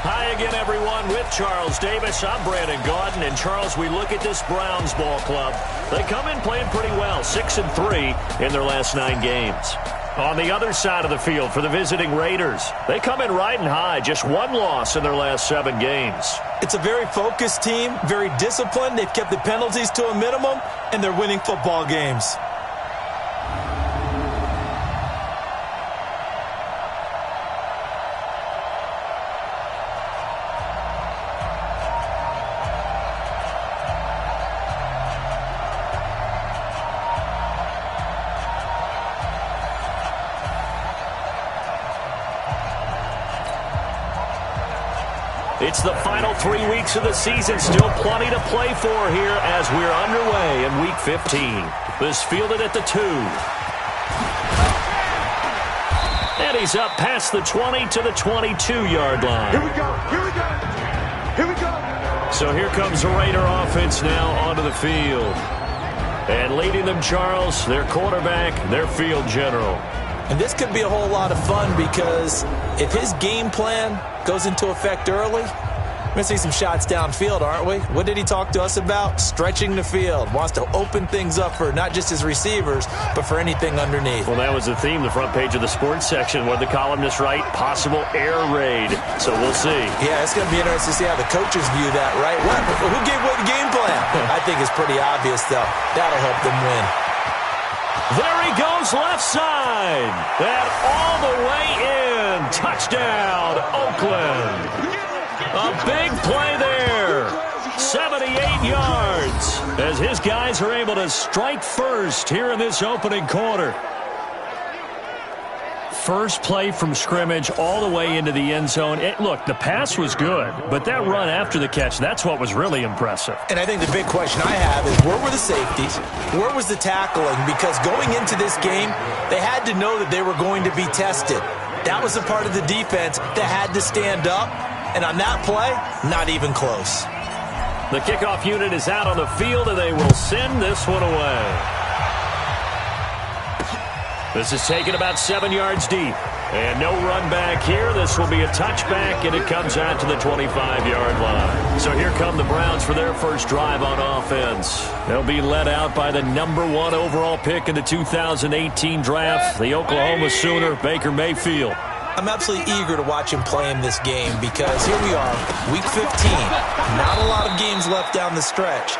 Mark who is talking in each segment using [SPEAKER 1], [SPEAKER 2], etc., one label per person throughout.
[SPEAKER 1] Hi again, everyone. With Charles Davis, I'm Brandon Gaudin. And, Charles, we look at this Browns ball club. They come in playing pretty well, 6-3 in their last 9 games. On the other side of the field for the visiting Raiders, they come in riding high, just 1 loss in their last 7 games.
[SPEAKER 2] It's a very focused team, very disciplined. They've kept the penalties to a minimum, and they're winning football games.
[SPEAKER 1] It's the final 3 weeks of the season. Still plenty to play for here as we're underway in Week 15. This fielded at the 2. And he's up past the 20 to the 22-yard line.
[SPEAKER 3] Here we go. Here we go. Here we go.
[SPEAKER 1] So here comes the Raider offense now onto the field. And leading them, Charles, their quarterback, their field general.
[SPEAKER 2] And this could be a whole lot of fun because if his game plan goes into effect early, we're going to see some shots downfield, aren't we? What did he talk to us about? Stretching the field. Wants to open things up for not just his receivers, but for anything underneath.
[SPEAKER 1] Well, that was the theme, the front page of the sports section. What did the columnist write? Possible air raid. So we'll see. Yeah,
[SPEAKER 2] it's going to be interesting to see how the coaches view that, right? Who gave away the game plan? I think it's pretty obvious, though. That'll help them win.
[SPEAKER 1] There he goes, left side. That all the way in. Touchdown, Oakland. A big play there. 78 yards as his guys are able to strike first here in this opening quarter. First play from scrimmage all the way into the end zone. Look, the pass was good, but that run after the catch, that's what was really impressive.
[SPEAKER 2] And I think the big question I have is where were the safeties? Where was the tackling? Because going into this game, they had to know that they were going to be tested. That was a part of the defense that had to stand up. And on that play, not even close.
[SPEAKER 1] The kickoff unit is out on the field, and they will send this one away. This is taken about 7 yards deep. And no run back here. This will be a touchback, and it comes out to the 25-yard line. So here come the Browns for their first drive on offense. They'll be led out by the #1 overall pick in the 2018 draft, the Oklahoma Sooner, Baker Mayfield.
[SPEAKER 2] I'm absolutely eager to watch him play in this game because here we are, Week 15. Not a lot of games left down the stretch.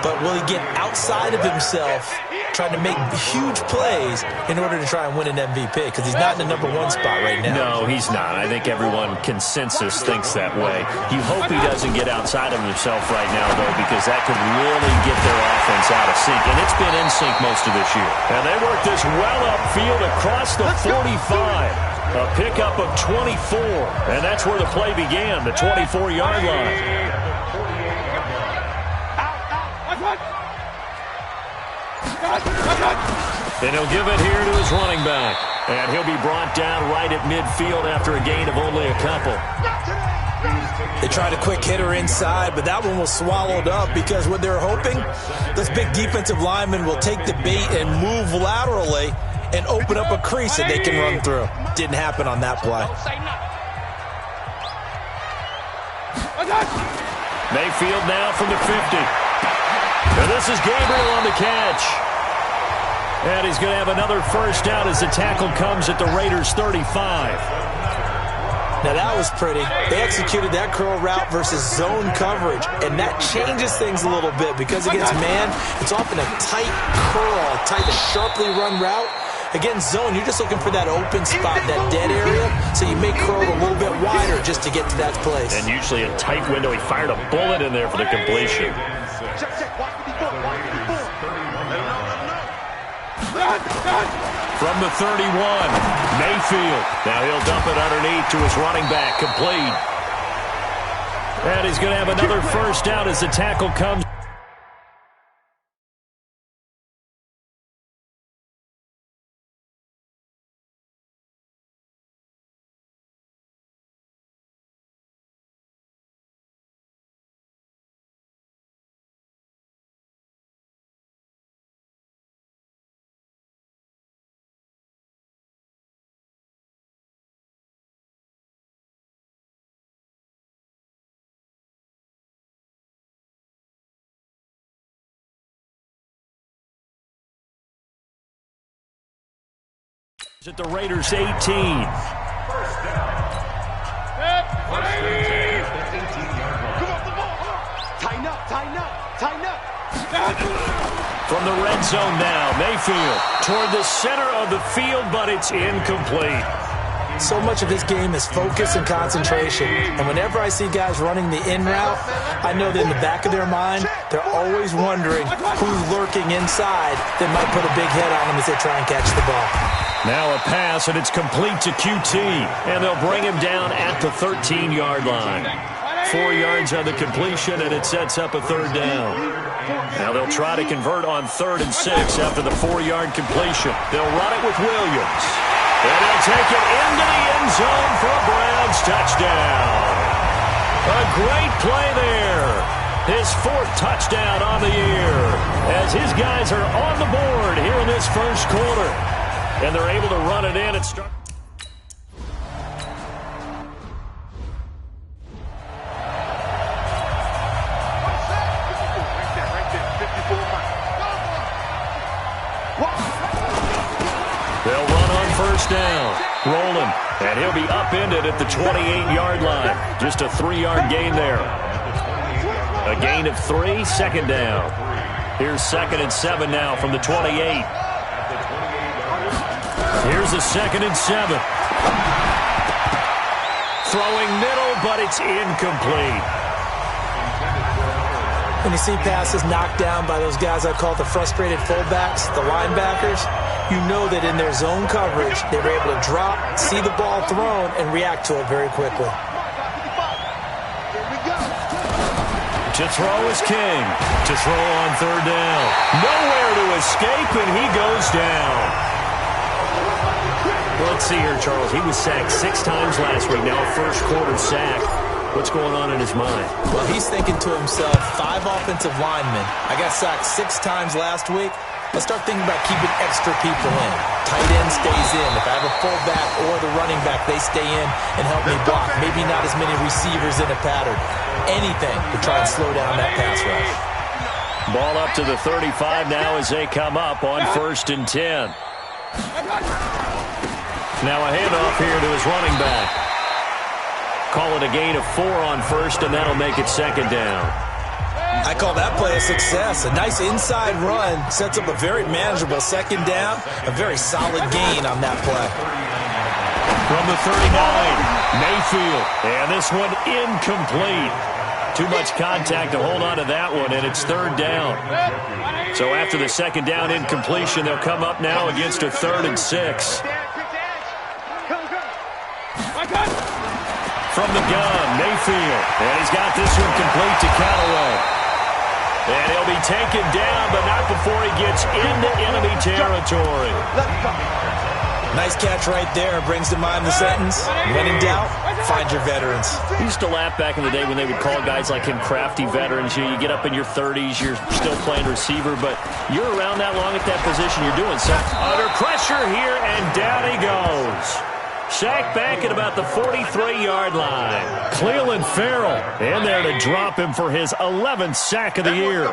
[SPEAKER 2] But will he get outside of himself trying to make huge plays in order to try and win an MVP? Because he's not in the #1 spot right now.
[SPEAKER 1] No, he's not. I think everyone consensus thinks that way. You hope he doesn't get outside of himself right now, though, because that could really get their offense out of sync. And it's been in sync most of this year. And they work this well upfield across the 45. A pickup of 24. And that's where the play began, the 24-yard line. And he'll give it here to his running back. And he'll be brought down right at midfield after a gain of only a couple.
[SPEAKER 2] They tried a quick hitter inside, but that one was swallowed up because what they're hoping, this big defensive lineman will take the bait and move laterally and open up a crease that they can run through. Didn't happen on that play.
[SPEAKER 1] Mayfield now from the 50. And this is Gabriel on the catch. And he's going to have another first down as the tackle comes at the Raiders' 35.
[SPEAKER 2] Now that was pretty. They executed that curl route versus zone coverage, and that changes things a little bit because against man, it's often a tight curl, tight, sharply run route. Against zone, you're just looking for that open spot, that dead area, so you may curl a little bit wider just to get to that place.
[SPEAKER 1] And usually a tight window. He fired a bullet in there for the completion. From the 31, Mayfield. Now he'll dump it underneath to his running back, complete. And he's going to have another first down as the tackle comes. At the Raiders 18.
[SPEAKER 3] First down. Come on, the ball. Tighten up, tighten up, tighten up.
[SPEAKER 1] From the red zone now, Mayfield toward the center of the field, but it's incomplete.
[SPEAKER 2] So much of this game is focus and concentration. And whenever I see guys running the in route, I know that in the back of their mind, they're always wondering who's lurking inside that might put a big hit on them as they try and catch the ball.
[SPEAKER 1] Now a pass, and it's complete to QT, and they'll bring him down at the 13-yard line. 4 yards on the completion, and it sets up a third down. Now they'll try to convert on 3rd and 6 after the 4-yard completion. They'll run it with Williams. And they'll take it into the end zone for a Browns touchdown. A great play there. His 4th touchdown on the year as his guys are on the board here in this first quarter. And they're able to run it in and start. They'll run on first down. Rolling. And he'll be upended at the 28-yard line. Just a 3-yard gain there. A gain of 3, second down. Here's 2nd and 7 now from the 28. Here's a 2nd and 7. Throwing middle, but it's incomplete.
[SPEAKER 2] When you see passes knocked down by those guys I call the frustrated fullbacks, the linebackers, you know that in their zone coverage, they were able to drop, see the ball thrown, and react to it very quickly.
[SPEAKER 1] To throw is King. To throw on 3rd down. Nowhere to escape, and he goes down. Let's see here, Charles. He was sacked 6 times last week. Now a first quarter sack. What's going on in his mind?
[SPEAKER 2] Well, he's thinking to himself, 5 offensive linemen. I got sacked 6 times last week. Let's start thinking about keeping extra people in. Tight end stays in. If I have a fullback or the running back, they stay in and help me block. Maybe not as many receivers in a pattern. Anything to try and slow down that pass rush.
[SPEAKER 1] Ball up to the 35 now as they come up on 1st and 10. Now a handoff here to his running back. Call it a gain of 4 on 1st, and that'll make it 2nd down.
[SPEAKER 2] I call that play a success. A nice inside run sets up a very manageable 2nd down. A very solid gain on that play.
[SPEAKER 1] From the 39, Mayfield. And this one incomplete. Too much contact to hold on to that one, and it's 3rd down. So after the 2nd down incompletion, they'll come up now against a 3rd and 6. From the gun, Mayfield. And he's got this one complete to Callaway. And he'll be taken down, but not before he gets into enemy territory.
[SPEAKER 2] Nice catch right there. Brings to mind the sentence, when in doubt, find your veterans.
[SPEAKER 1] I used to laugh back in the day when they would call guys like him crafty veterans. You get up in your 30s, you're still playing receiver, but you're around that long at that position, you're doing something. Under pressure here, and down he goes. Sacked back at about the 43-yard line. Cleveland Farrell in there to drop him for his 11th sack of the year.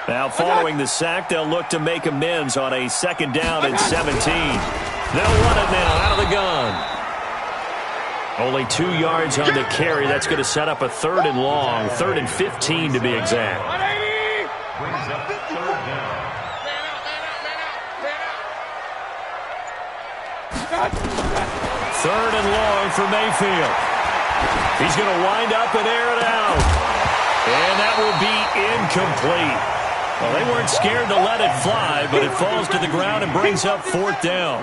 [SPEAKER 1] Now following the sack, they'll look to make amends on a 2nd down and 17. They'll run it now out of the gun. Only 2 yards on the carry. That's going to set up a 3rd and long, 3rd and 15 to be exact. Third and long for Mayfield. He's going to wind up and air it out. And that will be incomplete. Well, they weren't scared to let it fly, but it falls to the ground and brings up 4th down.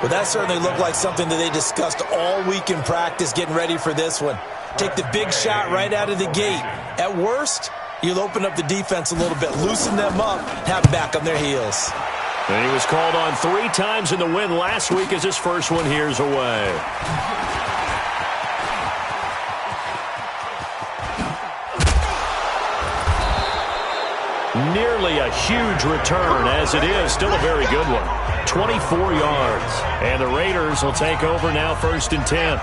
[SPEAKER 2] Well, that certainly looked like something that they discussed all week in practice getting ready for this one. Take the big shot right out of the gate. At worst, you'll open up the defense a little bit, loosen them up, have them back on their heels.
[SPEAKER 1] And he was called on 3 times in the win last week as his first one here's away. Nearly a huge return, as it is still a very good one. 24 yards. And the Raiders will take over now 1st and 10.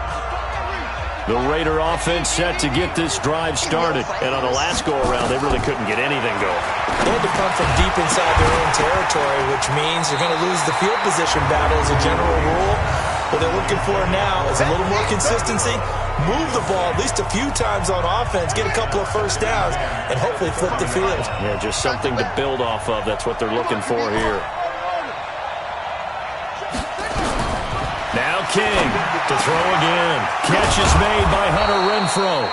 [SPEAKER 1] The Raider offense set to get this drive started. And on the last go-around, they really couldn't get anything going.
[SPEAKER 2] They had to punt from deep inside their own territory, which means you're going to lose the field position battle as a general rule. What they're looking for now is a little more consistency, move the ball at least a few times on offense, get a couple of first downs, and hopefully flip the field.
[SPEAKER 1] Yeah, just something to build off of. That's what they're looking for here. Now King to throw again. Catch is made by Hunter Renfrow.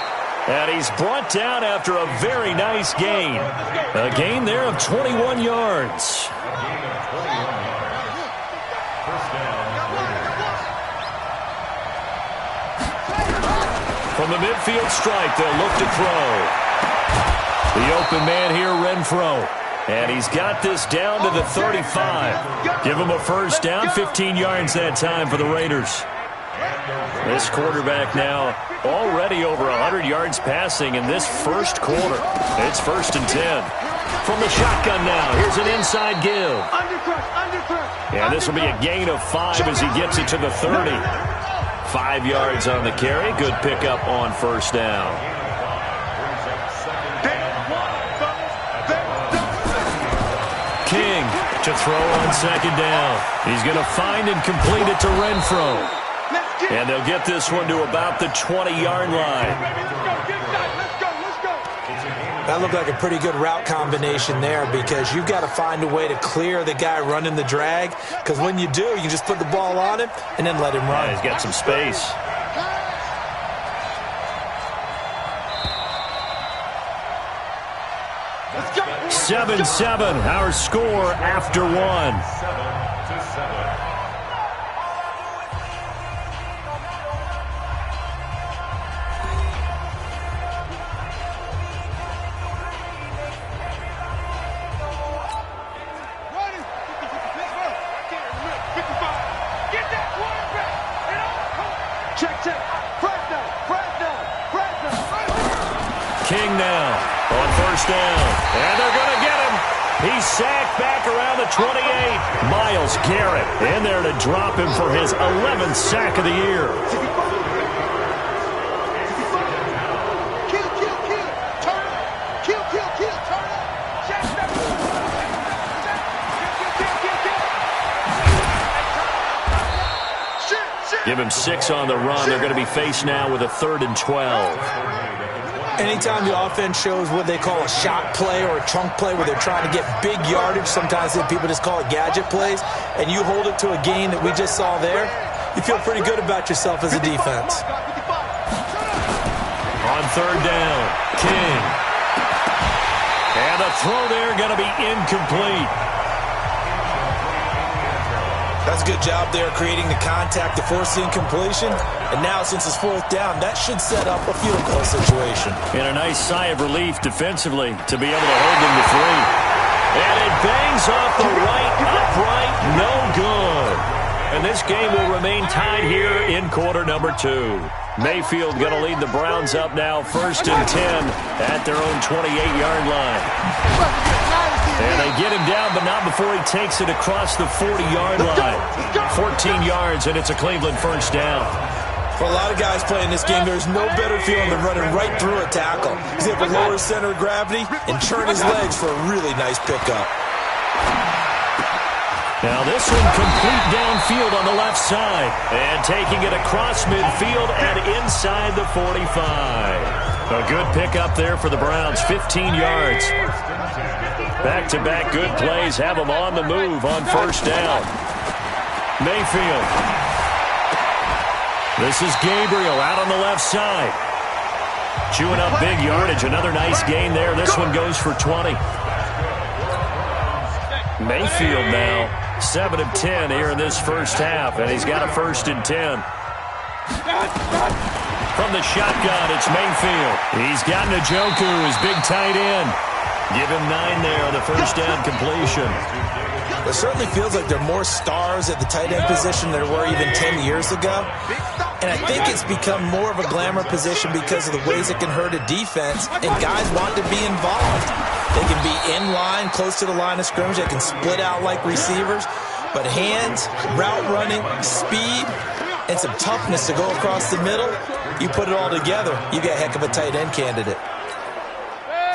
[SPEAKER 1] And he's brought down after a very nice gain. A gain there of 21 yards. From the midfield stripe, they'll look to throw. The open man here, Renfrow. And he's got this down to the 35. Give him a first down, 15 yards that time for the Raiders. This quarterback now already over 100 yards passing in this first quarter. It's 1st and 10. From the shotgun now, here's an inside give. And this will be a gain of 5 as he gets it to the 30. 5 yards on the carry. Good pickup on first down. King to throw on second down. He's going to find and complete it to Renfrow. And they'll get this one to about the 20-yard line.
[SPEAKER 2] That looked like a pretty good route combination there because you've got to find a way to clear the guy running the drag, because when you do, you can just put the ball on him and then let him run.
[SPEAKER 1] Yeah, he's got some space.
[SPEAKER 3] Let's go.
[SPEAKER 1] 7-7, our score after one. King now on first down. And they're going to get him. He's sacked back around the 28. Myles Garrett in there to drop him for his 11th sack of the year. Give him 6 on the run. They're going to be faced now with a 3rd and 12.
[SPEAKER 2] Anytime the offense shows what they call a shot play or a chunk play where they're trying to get big yardage, sometimes people just call it gadget plays, and you hold it to a gain that we just saw there, you feel pretty good about yourself as a defense.
[SPEAKER 1] On 3rd down, King. And the throw there going to be incomplete.
[SPEAKER 2] That's a good job there creating the contact to force the incompletion. And now, since it's 4th down, that should set up a field goal situation.
[SPEAKER 1] And a nice sigh of relief defensively to be able to hold them to 3. And it bangs off the right upright. No good. And this game will remain tied here in quarter number 2. Mayfield going to lead the Browns up now 1st and 10 at their own 28-yard line. And they get him down, but not before he takes it across the 40-yard line. 14 yards, and it's a Cleveland first down.
[SPEAKER 2] For a lot of guys playing this game, there's no better feeling than running right through a tackle. He's able to lower his center of gravity and turn his legs for a really nice pickup.
[SPEAKER 1] Now this one complete downfield on the left side. And taking it across midfield and inside the 45. A good pickup there for the Browns, 15 yards. Back-to-back good plays have them on the move on first down. Mayfield. This is Gabriel out on the left side. Chewing up big yardage. Another nice gain there. This one goes for 20. Mayfield now 7 of 10 here in this first half, and he's got a 1st and 10. From the shotgun, it's Mayfield. He's got Njoku, his big tight end. Give him 9 there on the first down completion.
[SPEAKER 2] It certainly feels like there are more stars at the tight end position than there were even 10 years ago. And I think it's become more of a glamour position because of the ways it can hurt a defense, and guys want to be involved. They can be in line, close to the line of scrimmage. They can split out like receivers. But hands, route running, speed, and some toughness to go across the middle, you put it all together, you got a heck of a tight end candidate.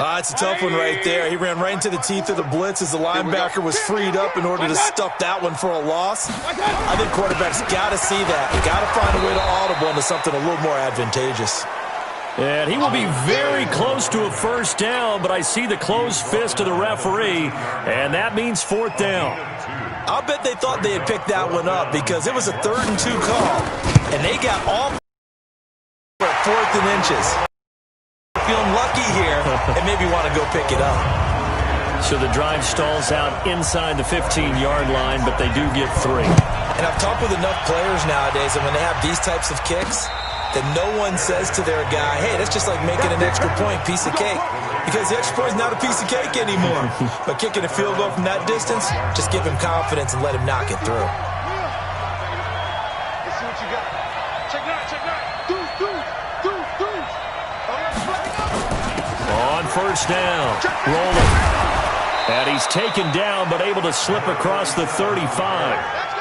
[SPEAKER 2] It's a tough one right there. He ran right into the teeth of the blitz as the linebacker was freed up in order to stuff that one for a loss. I think quarterbacks got to see that. Got to find a way to audible into something a little more advantageous.
[SPEAKER 1] And he will be very close to a first down, but I see the closed fist of the referee, and that means fourth down.
[SPEAKER 2] I'll bet they thought they had picked that one up because it was a 3rd and 2 call, and they got all 4th and inches. Feeling lucky here and maybe want to go pick it up.
[SPEAKER 1] So the drive stalls out inside the 15-yard line, but they do get 3.
[SPEAKER 2] And I've talked with enough players nowadays, and when they have these types of kicks, that no one says to their guy, hey, that's just like making an extra point, piece of cake. Because the extra point is not a piece of cake anymore. But kicking a field goal from that distance, just give him confidence and let him knock it through.
[SPEAKER 3] Let's see what you got. Check it out, check it out.
[SPEAKER 1] On first down, rolling. And he's taken down, but able to slip across the 35.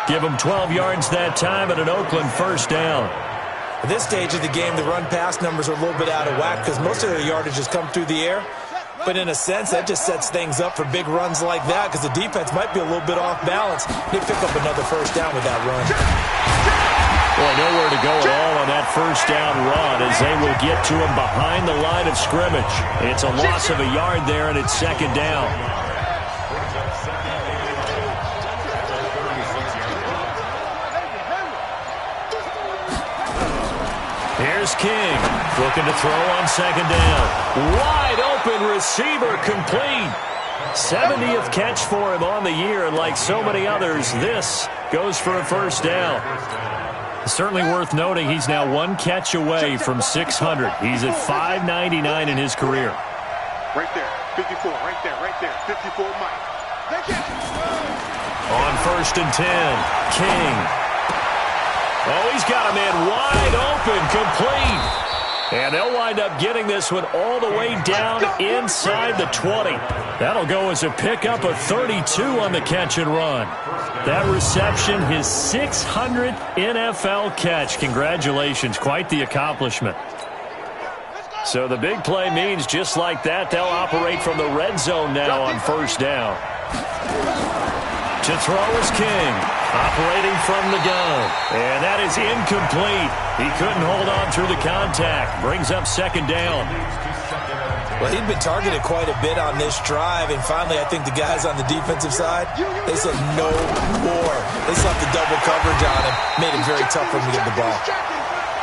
[SPEAKER 1] Give him 12 yards that time and an Oakland first down.
[SPEAKER 2] At this stage of the game, the run-pass numbers are a little bit out of whack because most of their yardage has come through the air. But in a sense, that just sets things up for big runs like that because the defense might be a little bit off balance. They pick up another first down with that run.
[SPEAKER 1] Boy, nowhere to go at all on that first down run as they will get to him behind the line of scrimmage. It's a loss of a yard there, and it's second down. Here's King, looking to throw on second down. Wide open receiver, complete. 70th catch for him on the year, and like so many others, this goes for a first down. Certainly worth noting he's now 1 catch away from 600. He's at 599 in his career.
[SPEAKER 3] Right there, 54, right there, 54 Mike.
[SPEAKER 1] On first and 10, King. Oh, he's got a man wide open, complete. And they'll wind up getting this one all the way down inside the 20. That'll go as a pickup of 32 on the catch and run. That reception, his 600th NFL catch. Congratulations, quite the accomplishment. So the big play means just like that, they'll operate from the red zone now on first down. To throw is King, operating from the gun. And that is incomplete. He couldn't hold on through the contact. Brings up second down.
[SPEAKER 2] Well, he'd been targeted quite a bit on this drive, and finally I think the guys on the defensive side, they said no more. They slapped the double coverage on him, made it very tough for him to get the ball.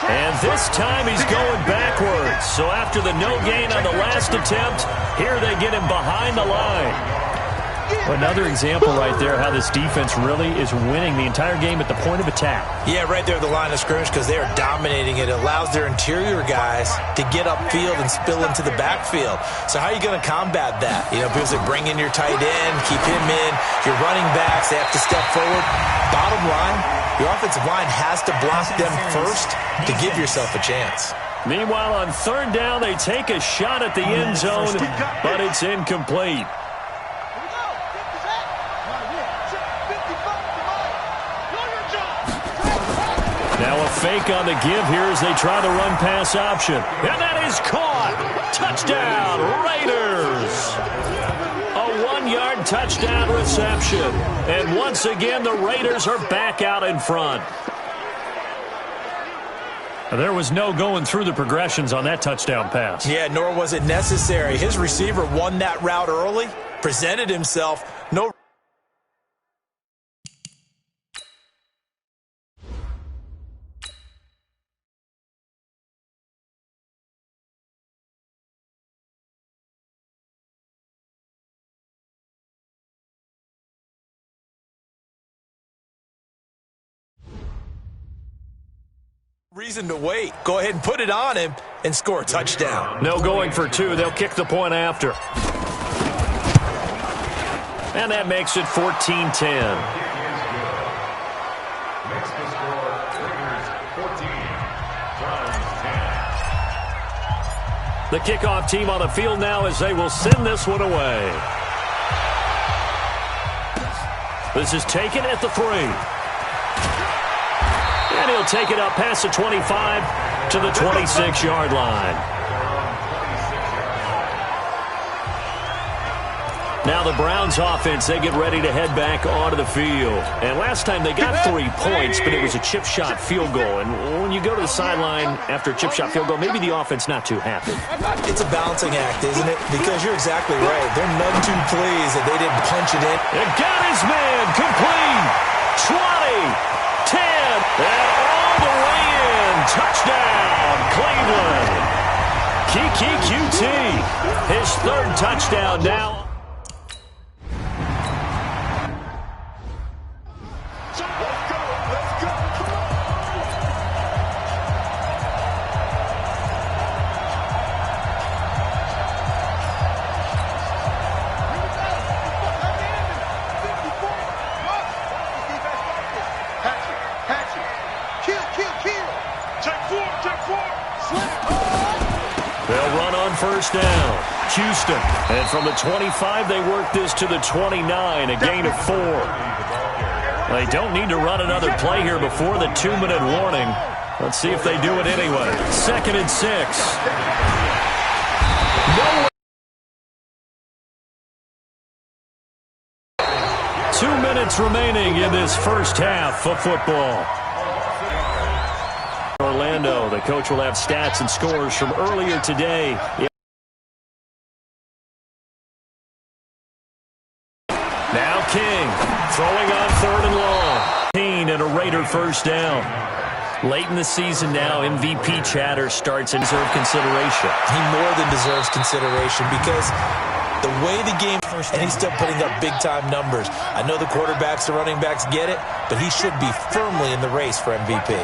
[SPEAKER 1] And this time he's going backwards. So after the no gain on the last attempt, here they get him behind the line. Another example right there how this defense really is winning the entire game at the point of attack.
[SPEAKER 2] Yeah, right there at the line of scrimmage because they are dominating it. It allows their interior guys to get upfield and spill into the backfield. So how are you going to combat that? You know, people say bring in your tight end, keep him in. Your running backs, they have to step forward. Bottom line, your offensive line has to block them first to give yourself a chance.
[SPEAKER 1] Meanwhile, on third down, they take a shot at the end zone, but it's incomplete. Now a fake on the give here as they try the run-pass option. And that is caught. Touchdown, Raiders. A 1-yard touchdown reception. And once again, the Raiders are back out in front. There was no going through the progressions on that touchdown pass.
[SPEAKER 2] Yeah, nor was it necessary. His receiver won that route early, presented himself. No. Reason to wait. Go ahead and put it on him and score a touchdown.
[SPEAKER 1] No going for two. They'll kick the point after. And that makes it 14-10. The kickoff team on the field now as they will send this one away. This is taken at the 3. And he'll take it up past the 25 to the 26-yard line. Now the Browns offense, they get ready to head back onto the field. And last time they got 3 points, but it was a chip shot field goal. And when you go to the sideline after a chip shot field goal, maybe the offense not too happy.
[SPEAKER 2] It's a balancing act, isn't it? Because you're exactly right. They're none too pleased that they didn't punch it in.
[SPEAKER 1] And got his man complete. 20, 10, and all the way in. Touchdown, Cleveland. Kiki QT, his 3rd touchdown now. They'll run on first down. Houston. And from the 25, they work this to the 29, a gain of 4. They don't need to run another play here before the 2-minute warning. Let's see if they do it anyway. 2nd and 6. No. 2 minutes remaining in this first half of football. Orlando, the coach will have stats and scores from earlier today. Now King, throwing on 3rd and long. And a Raider first down. Late in the season now, MVP chatter starts and deserves consideration.
[SPEAKER 2] He more than deserves consideration because the way the game, and he's still putting up big-time numbers. I know the quarterbacks, the running backs get it, but he should be firmly in the race for MVP.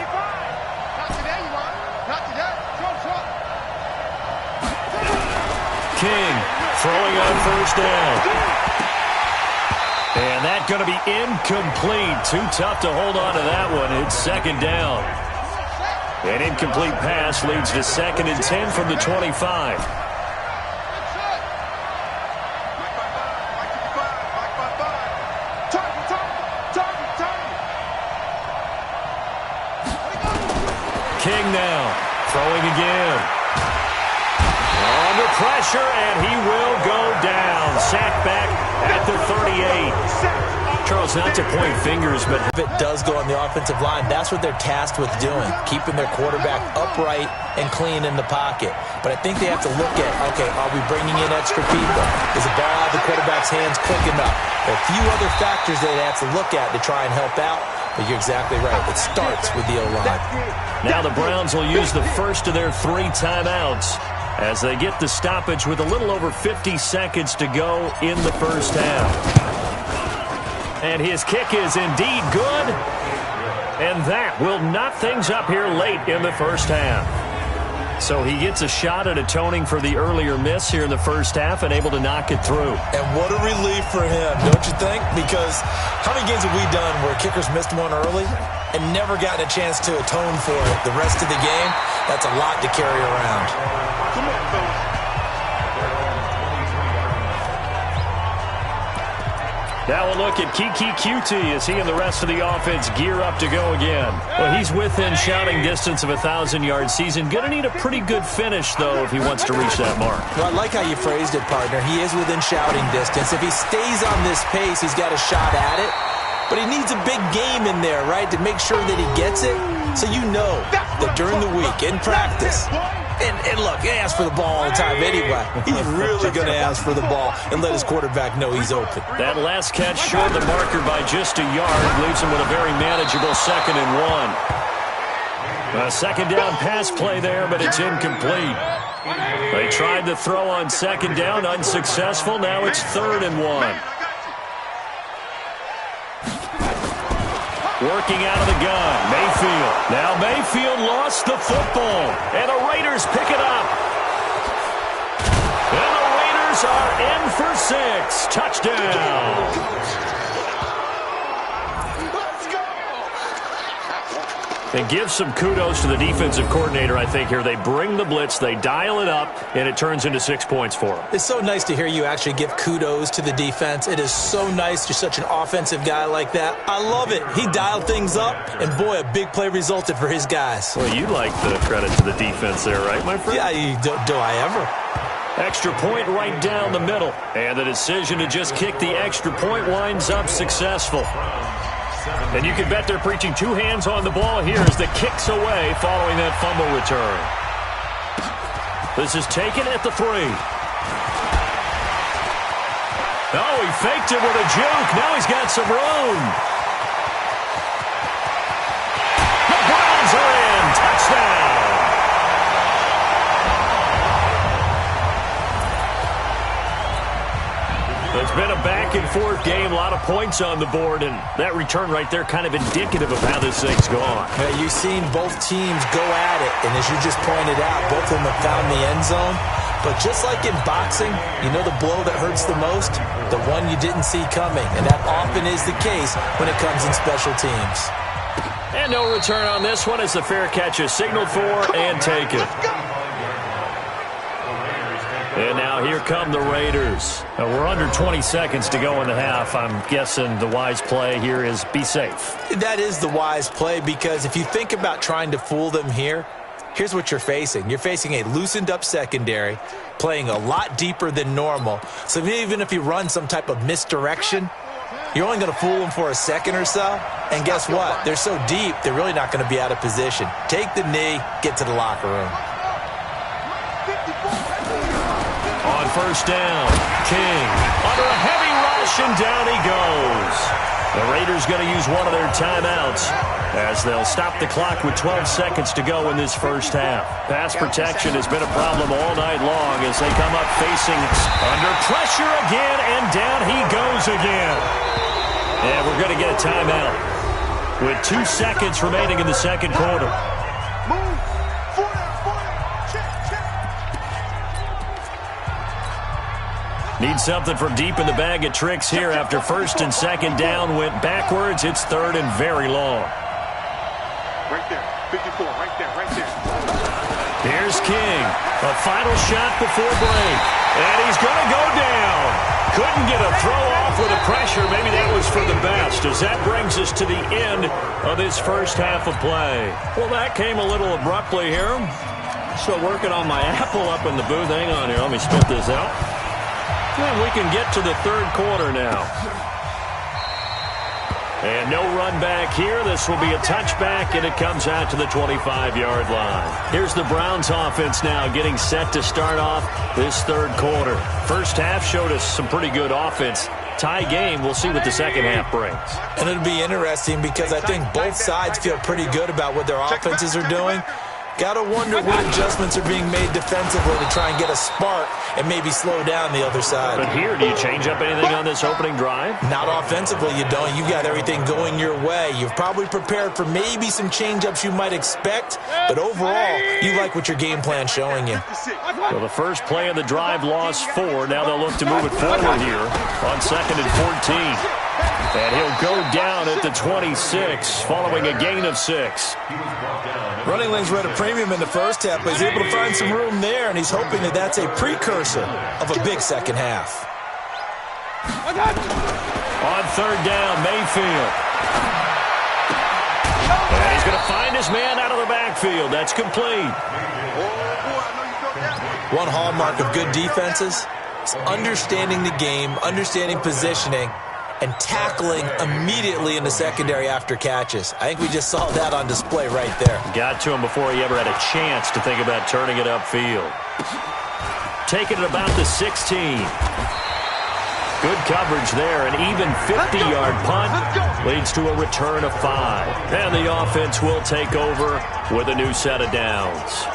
[SPEAKER 1] King throwing on first down. And that's going to be incomplete. Too tough to hold on to that one. It's 2nd down. An incomplete pass leads to 2nd and 10 from the 25. King now throwing again. Under pressure, and he will go down. Sacked back at the 38. Charles, not to point fingers, but
[SPEAKER 2] if it does go on the offensive line, that's what they're tasked with doing, keeping their quarterback upright and clean in the pocket. But I think they have to look at, okay, are we bringing in extra people? Is the ball out of the quarterback's hands quick enough? There are a few other factors they'd have to look at to try and help out. But you're exactly right. It starts with the O-line.
[SPEAKER 1] Now the Browns will use the first of their 3 timeouts as they get the stoppage with a little over 50 seconds to go in the first half. And his kick is indeed good. And that will knock things up here late in the first half. So he gets a shot at atoning for the earlier miss here in the first half and able to knock it through.
[SPEAKER 2] And what a relief for him, don't you think? Because how many games have we done where kickers missed one early and never gotten a chance to atone for it the rest of the game? That's a lot to carry around. Come on, fellas.
[SPEAKER 1] Now a look at Kiki QT as he and the rest of the offense gear up to go again. Well, he's within shouting distance of a 1,000-yard season. Going to need a pretty good finish, though, if he wants to reach that mark.
[SPEAKER 2] Well, I like how you phrased it, partner. He is within shouting distance. If he stays on this pace, he's got a shot at it. But he needs a big game in there, right, to make sure that he gets it. So you know that during the week, in practice, and look, he asks for the ball all the time anyway. He's really going to ask for the ball and let his quarterback know he's open.
[SPEAKER 1] That last catch short the marker by just a yard, leaves him with a very manageable 2nd and 1. A 2nd down pass play there, but it's incomplete. They tried to throw on 2nd down, unsuccessful. Now it's 3rd and 1. Working out of the gun, Mayfield. Now Mayfield lost the football, and the Raiders pick it up. And the Raiders are in for 6. Touchdown.
[SPEAKER 3] 5
[SPEAKER 1] And give some kudos to the defensive coordinator, I think, here. They bring the blitz, they dial it up, and it turns into 6 points for them.
[SPEAKER 2] It's so nice to hear you actually give kudos to the defense. It is so nice. You're such an offensive guy like that. I love it. He dialed things up, and boy, a big play resulted for his guys.
[SPEAKER 1] Well, you like the credit to the defense there, right, my friend?
[SPEAKER 2] Yeah, do I ever?
[SPEAKER 1] Extra point right down the middle. And the decision to just kick the extra point winds up successful. And you can bet they're preaching two hands on the ball here as the kick's away following that fumble return. This is taken at the 3. Oh, he faked it with a juke. Now he's got some room. The Browns are in. Touchdown. It's been a back-and-forth game, a lot of points on the board, and that return right there kind of indicative of how this thing's gone.
[SPEAKER 2] You've seen both teams go at it, and as you just pointed out, both of them have found the end zone. But just like in boxing, you know the blow that hurts the most? The one you didn't see coming, and that often is the case when it comes in special teams.
[SPEAKER 1] And no return on this one as the fair catch is signaled for and taken. And now here come the Raiders. We're under 20 seconds to go in the half. I'm guessing the wise play here is be safe.
[SPEAKER 2] That is the wise play because if you think about trying to fool them here, here's what you're facing. You're facing a loosened up secondary, playing a lot deeper than normal. So even if you run some type of misdirection, you're only going to fool them for a second or so. And guess what? They're so deep, they're really not going to be out of position. Take the knee, get to the locker room.
[SPEAKER 1] On first down, King under a heavy rush, and down he goes. The Raiders going to use one of their timeouts as they'll stop the clock with 12 seconds to go in this first half. Pass protection has been a problem all night long as they come up facing under pressure again, and down he goes again. And we're going to get a timeout with 2 seconds remaining in the second quarter. Need something from deep in the bag of tricks here after first and second down went backwards. It's third and very long.
[SPEAKER 3] Right there, 54, right there, right there.
[SPEAKER 1] Here's King. A final shot before break. And he's going to go down. Couldn't get a throw off with the pressure. Maybe that was for the best as that brings us to the end of this first half of play. Well, that came a little abruptly here. Still working on my apple up in the booth. Hang on here. Let me spit this out. And we can get to the third quarter now. And no run back here. This will be a touchback, and it comes out to the 25-yard line. Here's the Browns offense now getting set to start off this third quarter. First half showed us some pretty good offense. Tie game. We'll see what the second half brings.
[SPEAKER 2] And it'll be interesting because I think both sides feel pretty good about what their offenses are doing. Got to wonder what adjustments are being made defensively to try and get a spark and maybe slow down the other side.
[SPEAKER 1] But here, do you change up anything on this opening drive?
[SPEAKER 2] Not offensively, you don't. You got everything going your way. You've probably prepared for maybe some change-ups you might expect, but overall, you like what your game plan's showing you.
[SPEAKER 1] Well, the first play of the drive lost 4. Now they'll look to move it forward here on second and 14. And he'll go down at the 26 following a gain of 6.
[SPEAKER 2] Running lanes were at a premium in the first half, but he's able to find some room there, and he's hoping that that's a precursor of a big second half.
[SPEAKER 1] On third down, Mayfield. And he's going to find his man out of the backfield. That's complete.
[SPEAKER 2] One hallmark of good defenses is understanding the game, understanding positioning, and tackling immediately in the secondary after catches. I think we just saw that on display right there.
[SPEAKER 1] Got to him before he ever had a chance to think about turning it upfield. Taking it about the 16. Good coverage there. An even 50-yard punt leads to a return of 5. And the offense will take over with a new set of downs.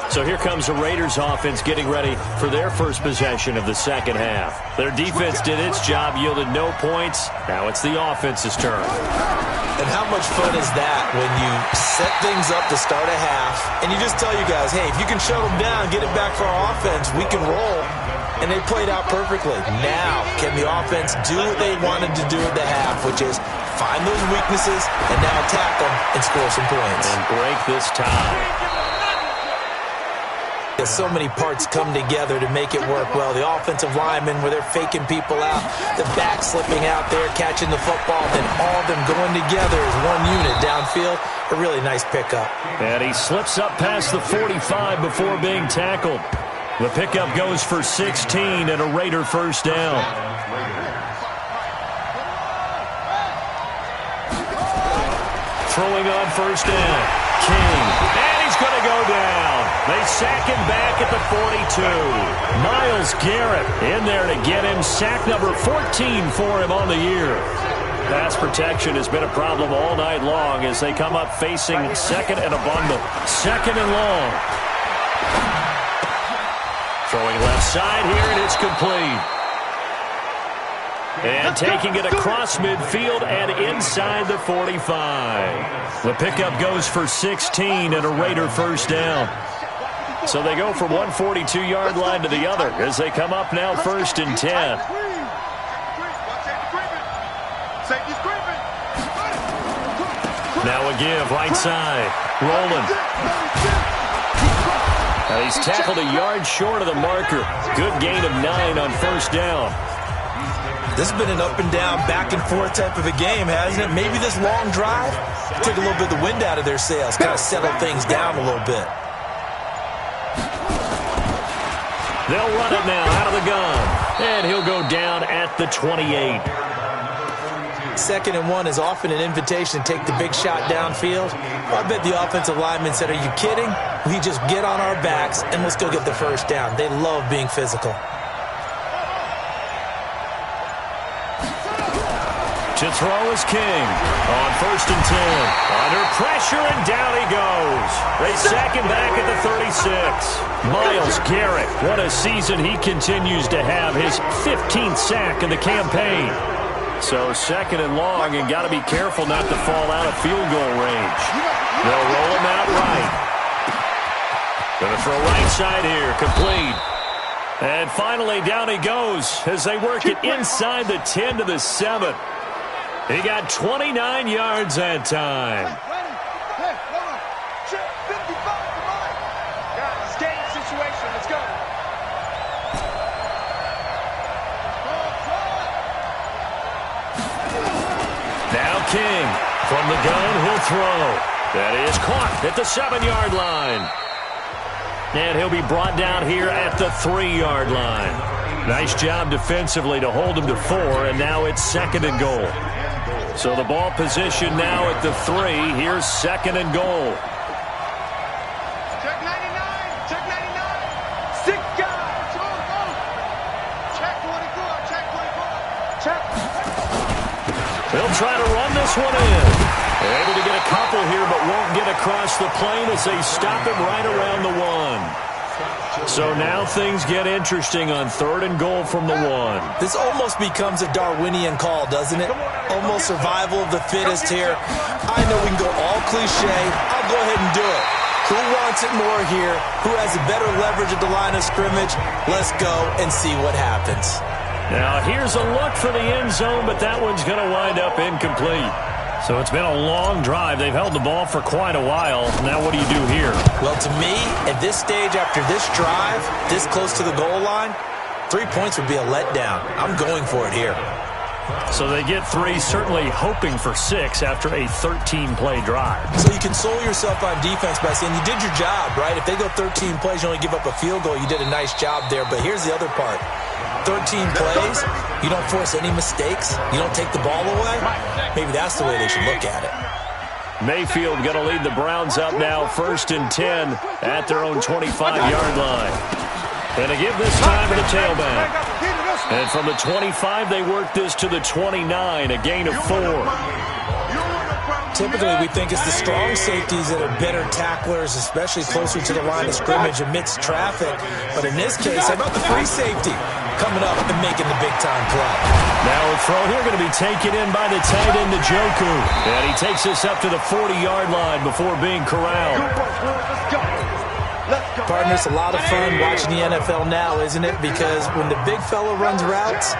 [SPEAKER 1] So here comes the Raiders offense getting ready for their first possession of the second half. Their defense did its job, yielded no points. Now it's the offense's turn.
[SPEAKER 2] And how much fun is that when you set things up to start a half and you just tell you guys, hey, if you can shut them down, get it back for our offense, we can roll. And they played out perfectly. Now, can the offense do what they wanted to do at the half, which is find those weaknesses, and now attack them and score some points.
[SPEAKER 1] And break this tie.
[SPEAKER 2] So many parts come together to make it work well. The offensive linemen, where they're faking people out, the back slipping out there, catching the football, then all of them going together as one unit downfield. A really nice pickup.
[SPEAKER 1] And he slips up past the 45 before being tackled. The pickup goes for 16 and a Raider first down. Throwing on first down. King. And he's going to go down. They sack him back at the 42. Myles Garrett in there to get him. Sack number 14 for him on the year. Pass protection has been a problem all night long as they come up facing second and a bundle. Second and long. Throwing left side here, and it's complete. And taking it across midfield and inside the 45. The pickup goes for 16 and a Raider first down. So they go from one 42-yard line to the other as they come up now first and 10. Now a give, right side. Rolling. Now he's tackled a yard short of the marker. Good gain of 9 on first down.
[SPEAKER 2] This has been an up and down, back and forth type of a game, hasn't it? Maybe this long drive take a little bit of the wind out of their sails, kind of settle things down a little bit.
[SPEAKER 1] They'll run it now out of the gun. And he'll go down at the 28.
[SPEAKER 2] Second and 1 is often an invitation to take the big shot downfield. I bet the offensive lineman said, are you kidding? We just get on our backs and let's go get the first down. They love being physical.
[SPEAKER 1] To throw is King on first and 10. Under pressure, and down he goes. They sack him back at the 36. Myles Garrett, what a season he continues to have. His 15th sack of the campaign. So second and long, and got to be careful not to fall out of field goal range. They'll roll him out right. Going to throw right side here, complete. And finally down he goes as they work it inside the 10 to the 7. He got 29 yards that time. Now King from the gun, he'll throw. That is caught at the 7-yard line. And he'll be brought down here at the 3-yard line. Nice job defensively to hold him to 4, and now it's second and goal. So the ball position now at the 3. Here's second and goal.
[SPEAKER 3] Check 99. Check 99. 6 guys. Go. Check 24. Check 24. Check.
[SPEAKER 1] They'll try to run this one in. They're able to get a couple here, but won't get across the plane as they stop him right around the 1. So now things get interesting on third and goal from the 1.
[SPEAKER 2] This almost becomes a Darwinian call, doesn't it? Almost survival of the fittest here. I know we can go all cliche. I'll go ahead and do it. Who wants it more here? Who has a better leverage at the line of scrimmage? Let's go and see what happens.
[SPEAKER 1] Now here's a look for the end zone, but that one's going to wind up incomplete. So it's been a long drive. They've held the ball for quite a while. Now what do you do here?
[SPEAKER 2] Well, to me, at this stage after this drive, this close to the goal line, 3 points would be a letdown. I'm going for it here.
[SPEAKER 1] So they get 3, certainly hoping for 6 after a 13-play drive.
[SPEAKER 2] So you console yourself on defense by saying you did your job, right? If they go 13 plays, you only give up a field goal. You did a nice job there. But here's the other part. 13 plays, you don't force any mistakes, you don't take the ball away. Maybe that's the way they should look at it.
[SPEAKER 1] Mayfield going to lead the Browns up now first and 10 at their own 25-yard line. And to give this time to the tailback. And from the 25, they work this to the 29, a gain of 4.
[SPEAKER 2] Typically, we think it's the strong safeties that are better tacklers, especially closer to the line of scrimmage amidst traffic. But in this case, how about the free safety coming up and making the big-time play?
[SPEAKER 1] Now a throw here going to be taken in by the tight end, Njoku. And he takes this up to the 40-yard line before being corralled.
[SPEAKER 2] Partner, it's a lot of fun watching the NFL now, isn't it? Because when the big fella runs routes,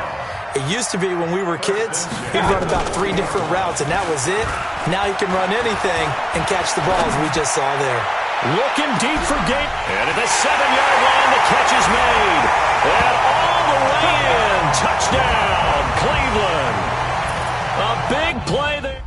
[SPEAKER 2] It used to be when we were kids, he'd run about 3 different routes, and that was it. Now he can run anything and catch the ball, as we just saw there.
[SPEAKER 1] Looking deep for Gabe. And at the 7-yard line, the catch is made. And all the way in. Touchdown, Cleveland. A big play there.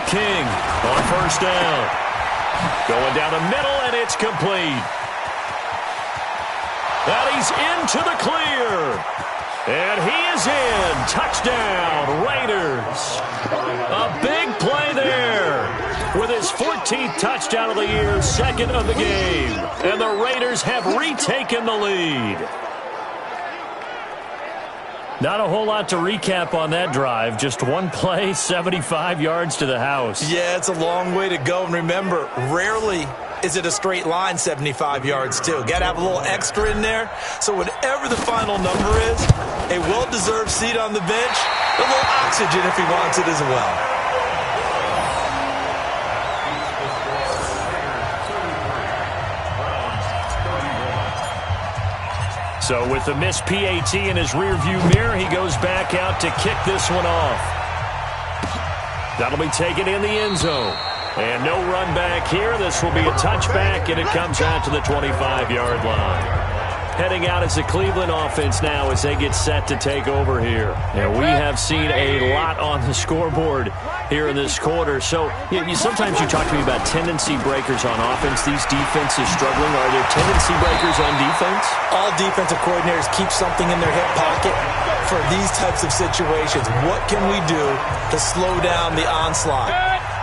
[SPEAKER 1] King on first down. Going down the middle, and it's complete. And he's into the clear. And he is in. Touchdown, Raiders. A big play there. With his 14th touchdown of the year, second of the game. And the Raiders have retaken the lead. Not a whole lot to recap on that drive. Just one play, 75 yards to the house.
[SPEAKER 2] Yeah, it's a long way to go. And remember, rarely is it a straight line 75 yards, too. Got to have a little extra in there. So whatever the final number is, a well-deserved seat on the bench, a little oxygen if he wants it as well.
[SPEAKER 1] So with the missed PAT in his rearview mirror, he goes back out to kick this one off. That'll be taken in the end zone. And no run back here. This will be a touchback, and it comes out to the 25-yard line. Heading out as the Cleveland offense now as they get set to take over here. And we have seen a lot on the scoreboard here in this quarter. So sometimes you talk to me about tendency breakers on offense. These defenses struggling. Are there tendency breakers on defense?
[SPEAKER 2] All defensive coordinators keep something in their hip pocket for these types of situations. What can we do to slow down the onslaught?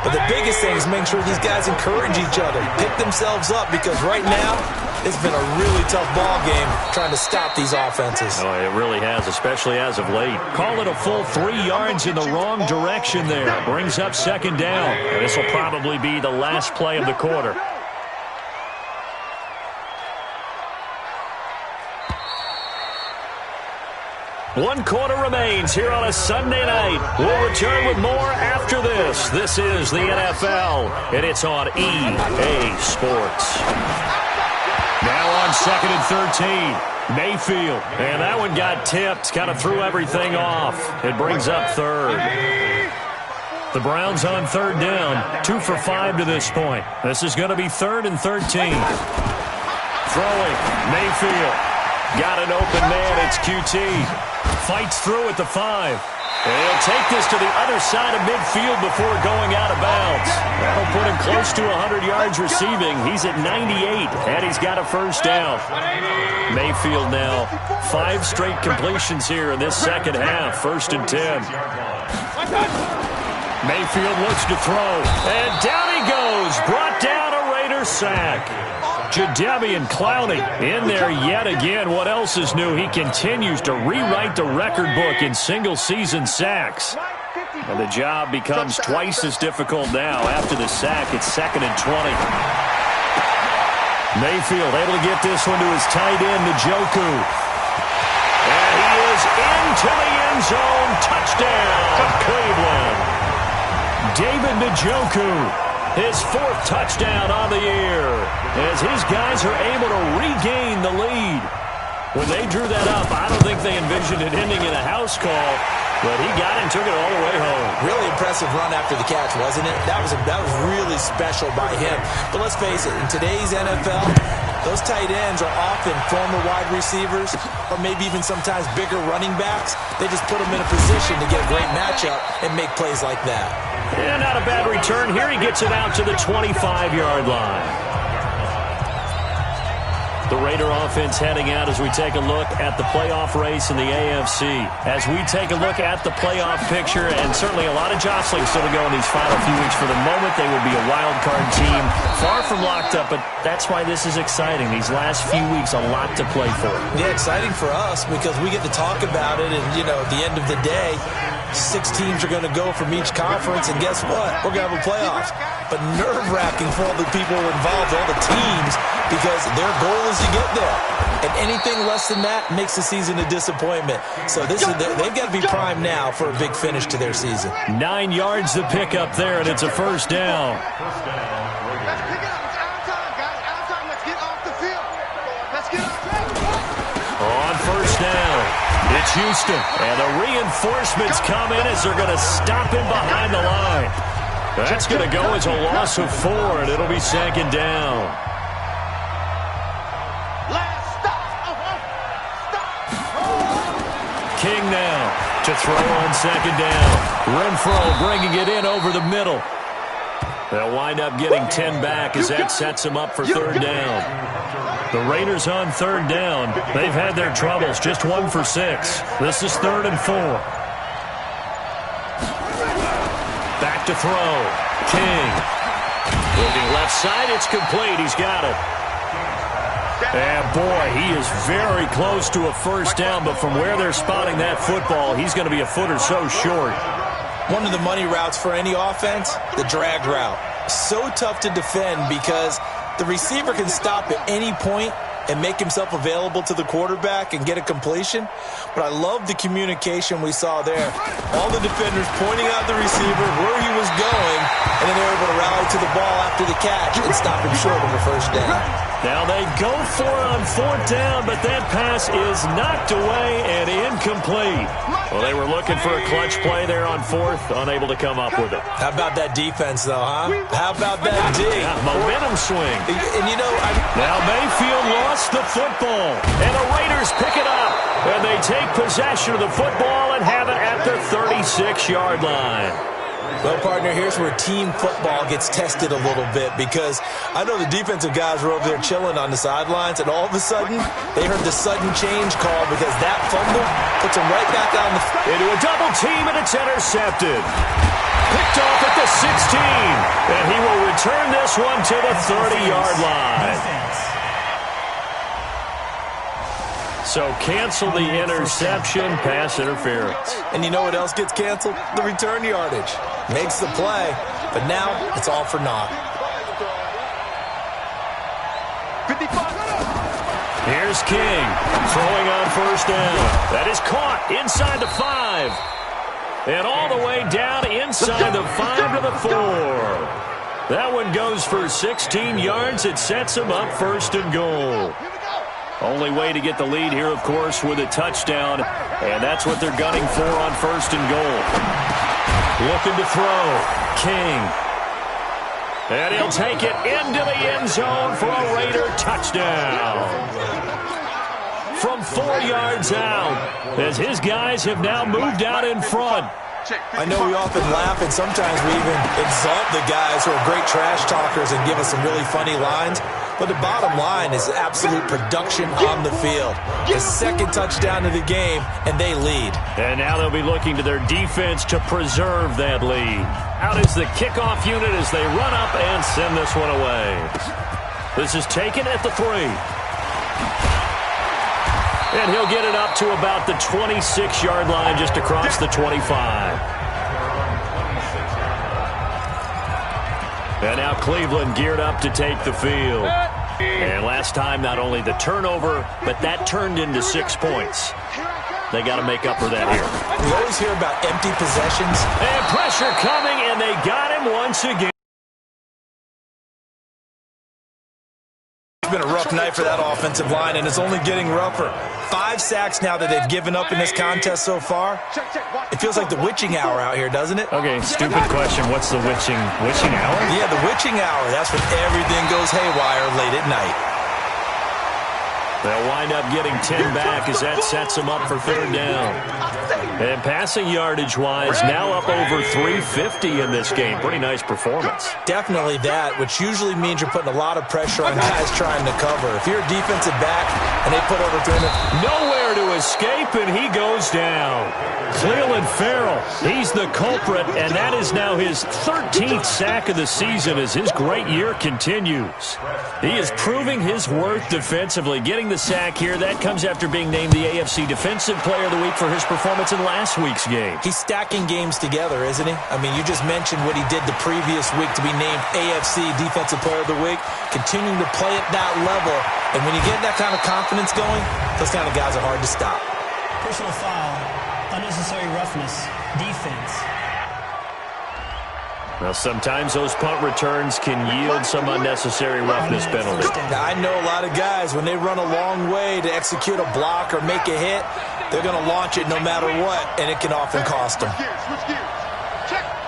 [SPEAKER 2] But the biggest thing is make sure these guys encourage each other, pick themselves up, because right now it's been a really tough ball game trying to stop these offenses.
[SPEAKER 1] Oh, it really has, especially as of late. Call it a full 3 yards in the wrong direction there. Brings up second down. And this will probably be the last play of the quarter. One quarter remains here on a Sunday night. We'll return with more after this. This is the NFL, and it's on EA Sports. Now on 2nd and 13, Mayfield. And that one got tipped, kind of threw everything off. It brings up third. The Browns on third down, 2 for 5 to this point. This is going to be 3rd and 13. Throwing, Mayfield. Got an open man, it's QT. Fights through at the 5. And he'll take this to the other side of midfield before going out of bounds. That'll put him close to 100 yards receiving. He's at 98, and he's got a first down. Mayfield now, 5 straight completions here in this second half. 1st and 10. Mayfield looks to throw, and down he goes. Brought down a Raider sack. Jadeveon Clowney in there yet again. What else is new? He continues to rewrite the record book in single-season sacks. And the job becomes twice as difficult now. After the sack, it's 2nd and 20. Mayfield able to get this one to his tight end, Njoku. And he is into the end zone. Touchdown, Cleveland. David Njoku. His 4th touchdown on the year as his guys are able to regain the lead. When they drew that up, I don't think they envisioned it ending in a house call, but he got it and took it all the way home.
[SPEAKER 2] Really impressive run after the catch, wasn't it? That was really special by him. But let's face it, in today's NFL, those tight ends are often former wide receivers or maybe even sometimes bigger running backs. They just put them in a position to get a great matchup and make plays like that.
[SPEAKER 1] And not a bad return here. He gets it out to the 25-yard line. The Raider offense heading out as we take a look at the playoff race in the AFC. As we take a look at the playoff picture, and certainly a lot of jostling still to go in these final few weeks. For the moment, they would be a wild card team, far from locked up, but that's why this is exciting. These last few weeks, a lot to play for.
[SPEAKER 2] Yeah, exciting for us because we get to talk about it, and, at the end of the day, 6 teams are going to go from each conference, and guess what? We're going to have a playoffs. But nerve-wracking for all the people involved, all the teams, because their goal is to get there. And anything less than that makes the season a disappointment. So they've got to be primed now for a big finish to their season.
[SPEAKER 1] 9 yards to pick up there, and it's a first down.
[SPEAKER 3] Let's pick it up. It's out time, guys. Out time. Let's get off the field. Let's get off the field.
[SPEAKER 1] On first down, it's Houston. And the reinforcements come in as they're going to stop him behind the line. That's going to go as a loss of 4, and it'll be second down. King now to throw on second down. Renfro bringing it in over the middle. They'll wind up getting 10 back as that sets them up for third down. The Raiders on third down. They've had their troubles, just 1 for 6. This is 3rd and 4. Back to throw. King. Looking left side, it's complete. He's got it. And boy, he is very close to a first down, but from where they're spotting that football, he's going to be a foot or so short.
[SPEAKER 2] One of the money routes for any offense, the drag route. So tough to defend because the receiver can stop at any point and make himself available to the quarterback and get a completion. But I love the communication we saw there. All the defenders pointing out the receiver, where he was going, and then they were able to rally to the ball after the catch and stop him short of a first down.
[SPEAKER 1] Now they go for it on 4th down, but that pass is knocked away and incomplete. Well, they were looking for a clutch play there on 4th, unable to come up with it.
[SPEAKER 2] How about that defense, though, huh? How about that dig?
[SPEAKER 1] Yeah, momentum swing.
[SPEAKER 2] And, you know,
[SPEAKER 1] now Mayfield lost the football, and the Raiders pick it up. And they take possession of the football and have it at their 36-yard line.
[SPEAKER 2] Well, partner, here's where team football gets tested a little bit because I know the defensive guys were over there chilling on the sidelines, and all of a sudden, they heard the sudden change call because that fumble puts them right back on the
[SPEAKER 1] into a double team, and it's intercepted. Picked off at the 16, and he will return this one to the 30-yard line. So cancel the interception, pass interference.
[SPEAKER 2] And you know what else gets canceled? The return yardage. Makes the play, but now it's all for naught.
[SPEAKER 3] 55.
[SPEAKER 1] Here's King throwing on first down. That is caught inside the 5. And all the way down inside the 5 to the 4. That one goes for 16 yards. It sets him up 1st and goal. Only way to get the lead here, of course, with a touchdown. And that's what they're gunning for on 1st and goal. Looking to throw. King. And he'll take it into the end zone for a Raider touchdown. From 4 yards out, as his guys have now moved out in front.
[SPEAKER 2] I know we often laugh, and sometimes we even exalt the guys who are great trash talkers and give us some really funny lines. But the bottom line is absolute production on the field. The 2nd touchdown of the game, and they lead.
[SPEAKER 1] And now they'll be looking to their defense to preserve that lead. Out is the kickoff unit as they run up and send this one away. This is taken at the 3. And he'll get it up to about the 26-yard line, just across the 25. And now Cleveland geared up to take the field. And last time, not only the turnover, but that turned into 6 points. They got to make up for that here.
[SPEAKER 2] We always hear about empty possessions.
[SPEAKER 1] And pressure coming, and they got him once again.
[SPEAKER 2] It's been a rough night for that offensive line, and it's only getting rougher. 5 sacks now that they've given up in this contest so far. It feels like the witching hour out here, doesn't it?
[SPEAKER 1] Okay, stupid question. What's the witching hour?
[SPEAKER 2] Yeah, the witching hour. That's when everything goes haywire late at night.
[SPEAKER 1] They'll wind up getting 10 back as that sets them up for 3rd down. And passing yardage-wise, now up over 350 in this game. Pretty nice performance.
[SPEAKER 2] Definitely that, which usually means you're putting a lot of pressure on guys trying to cover. If you're a defensive back and they put over 300,
[SPEAKER 1] nowhere there to escape, and he goes down. Cleveland Farrell, he's the culprit, and that is now his 13th sack of the season as his great year continues. He is proving his worth defensively. Getting the sack here, that comes after being named the AFC Defensive Player of the Week for his performance in last week's game.
[SPEAKER 2] He's stacking games together, isn't he? I mean, you just mentioned what he did the previous week to be named AFC Defensive Player of the Week, continuing to play at that level. And when you get that kind of confidence going, those kind of guys are hard to stop.
[SPEAKER 4] Personal foul, unnecessary roughness, defense.
[SPEAKER 1] Well, sometimes those punt returns can yield some unnecessary roughness penalties.
[SPEAKER 2] Now, I know a lot of guys, when they run a long way to execute a block or make a hit, they're going to launch it no matter what, and it can often cost them.
[SPEAKER 3] Switch gears.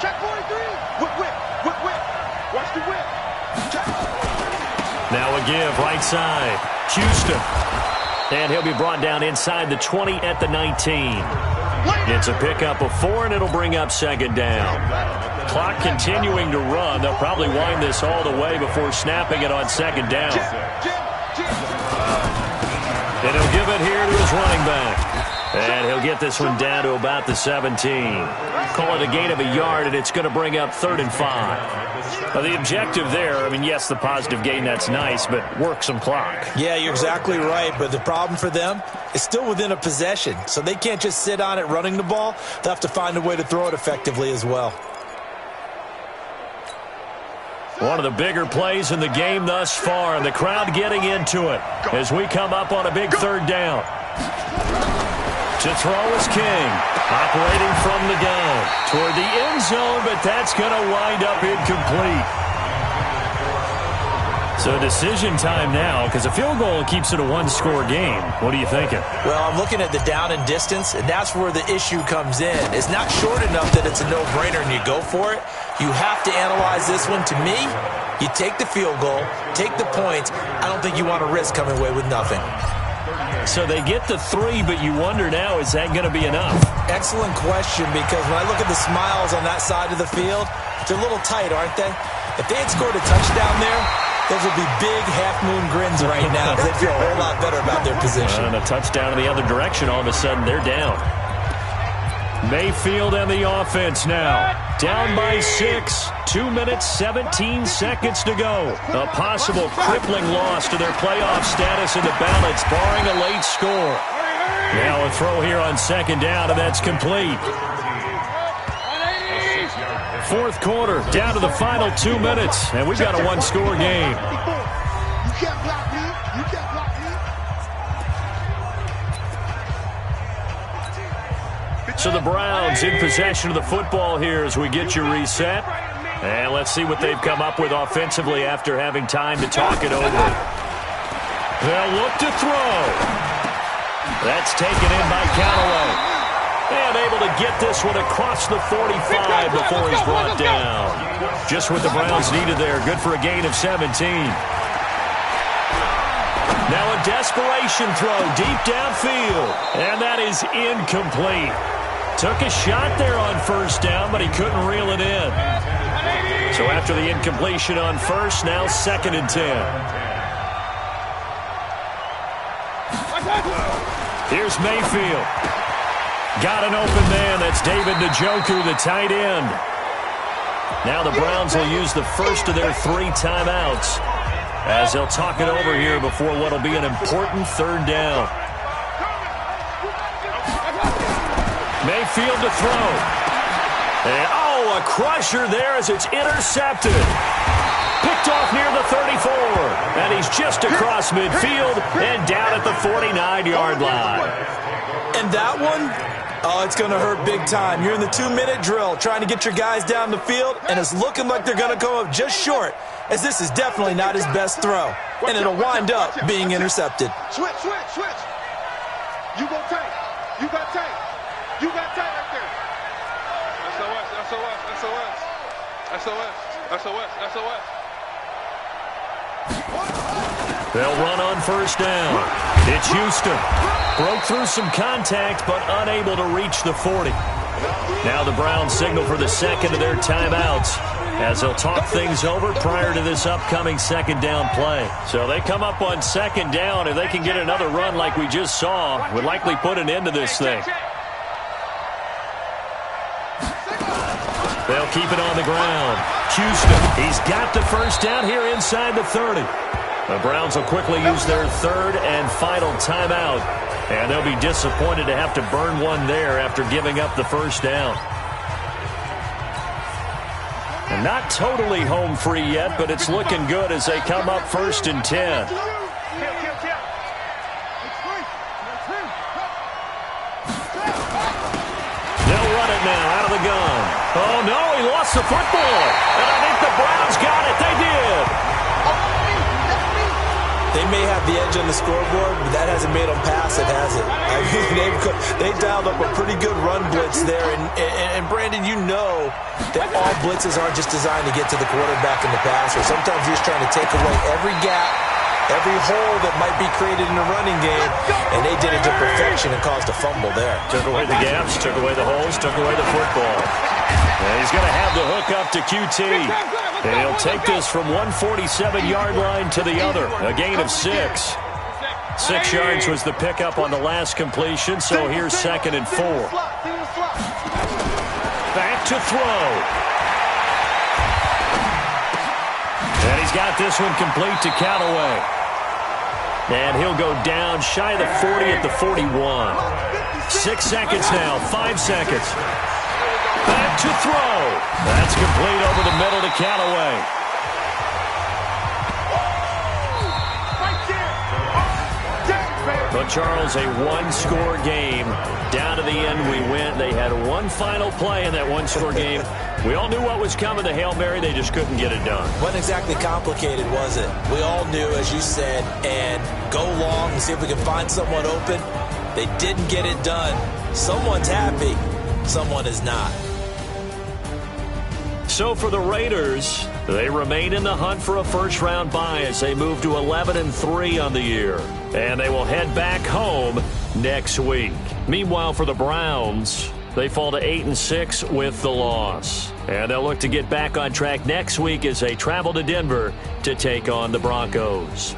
[SPEAKER 3] Check 43. Whip. Watch the whip.
[SPEAKER 1] Now a give, right side. Houston. And he'll be brought down inside the 20 at the 19. It's a pickup of 4, and it'll bring up second down. Clock continuing to run. They'll probably wind this all the way before snapping it on second down. And he'll give it here to his running back. And he'll get this one down to about the 17. Call it a gain of a yard, and it's going to bring up 3rd and 5. Now, the objective there, I mean, yes, the positive gain, that's nice, but work some clock.
[SPEAKER 2] Yeah, you're exactly right, but the problem for them is still within a possession, so they can't just sit on it running the ball. They'll have to find a way to throw it effectively as well.
[SPEAKER 1] One of the bigger plays in the game thus far, and the crowd getting into it as we come up on a big 3rd down. To throw is King, operating from the gun toward the end zone, but that's going to wind up incomplete. So decision time now, because a field goal keeps it a 1-score game. What are you thinking?
[SPEAKER 2] Well, I'm looking at the down and distance, and that's where the issue comes in. It's not short enough that it's a no-brainer and you go for it. You have to analyze this one. To me, you take the field goal, take the points. I don't think you want to risk coming away with nothing.
[SPEAKER 1] So they get the 3, but you wonder now, is that going to be enough?
[SPEAKER 2] Excellent question, because when I look at the smiles on that side of the field, they're a little tight, aren't they? If they had scored a touchdown there, those would be big half-moon grins right now, because they feel a whole lot better about their position.
[SPEAKER 1] And a touchdown in the other direction, all of a sudden they're down. Mayfield and the offense now. Down by 6. 2 minutes, 17 seconds to go. A possible crippling loss to their playoff status in the balance, barring a late score. Now a throw here on second down, and that's complete. 4th quarter, down to the final 2 minutes, and we've got a 1-score game.
[SPEAKER 3] You can't block me. You can't block me.
[SPEAKER 1] So the Browns in possession of the football here as we get you reset. And let's see what they've come up with offensively after having time to talk it over. They'll look to throw. That's taken in by Callaway. And able to get this one across the 45 before he's brought down. Just what the Browns needed there. Good for a gain of 17. Now a desperation throw deep downfield. And that is incomplete. Took a shot there on first down, but he couldn't reel it in. So after the incompletion on first, now 2nd and 10. Here's Mayfield. Got an open man. That's David Njoku, the tight end. Now the Browns will use the first of their 3 timeouts as they'll talk it over here before what will be an important 3rd down. Mayfield to throw. And, a crusher there as it's intercepted. Picked off near the 34. And he's just across midfield and down at the 49-yard line.
[SPEAKER 2] And that one, it's going to hurt big time. You're in the 2-minute drill trying to get your guys down the field, and it's looking like they're going to go up just short, as this is definitely not his best throw. And it'll wind up being intercepted.
[SPEAKER 3] Switch. You go tight. You got tight. You got tight right there. SOS.
[SPEAKER 1] They'll run on first down. It's Houston. Broke through some contact, but unable to reach the 40. Now the Browns signal for the second of their timeouts. as they'll talk things over prior to this upcoming second down play. So they come up on second down. If they can get another run like we just saw, would likely put an end to this thing. They'll keep it on the ground. Houston, he's got the first down here inside the 30. The Browns will quickly use their third and final timeout, and they'll be disappointed to have to burn one there after giving up the first down. And not totally home free yet, but it's looking good as they come up 1st and 10. They'll run it now out of the gun. Oh, no, he lost the football. And I think the Browns got it. They did.
[SPEAKER 2] They may have the edge on the scoreboard, but that hasn't made them pass it, has it? I mean, they dialed up a pretty good run blitz there. And Brandon, you know that all blitzes aren't just designed to get to the quarterback and the passer. Sometimes you're just trying to take away every gap, every hole that might be created in the running game, and they did it to perfection and caused a fumble there.
[SPEAKER 1] Took away the gaps, took away the holes, took away the football. And he's going to have the hook up to QT. And he'll take this from 147-yard line to the other. A gain of 6. 6 yards was the pickup on the last completion, so here's 2nd and 4. Back to throw. And he's got this one complete to Callaway. And he'll go down shy of the 40 at the 41. 6 seconds now, 5 seconds. Back to throw. That's complete over the middle to Callaway. But Charles, a one-score game. Down to the end we went. They had one final play in that one-score game. We all knew what was coming, the Hail Mary. They just couldn't get it done.
[SPEAKER 2] Wasn't exactly complicated, was it? We all knew, as you said, and go long and see if we can find someone open. They didn't get it done. Someone's happy. Someone is not.
[SPEAKER 1] So for the Raiders, they remain in the hunt for a first-round bye as they move to 11-3 on the year. And they will head back home next week. Meanwhile, for the Browns, they fall to 8-6 with the loss. And they'll look to get back on track next week as they travel to Denver to take on the Broncos.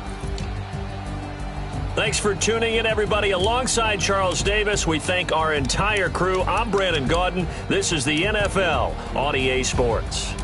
[SPEAKER 1] Thanks for tuning in, everybody. Alongside Charles Davis, we thank our entire crew. I'm Brandon Gaudin. This is the NFL on EA Sports.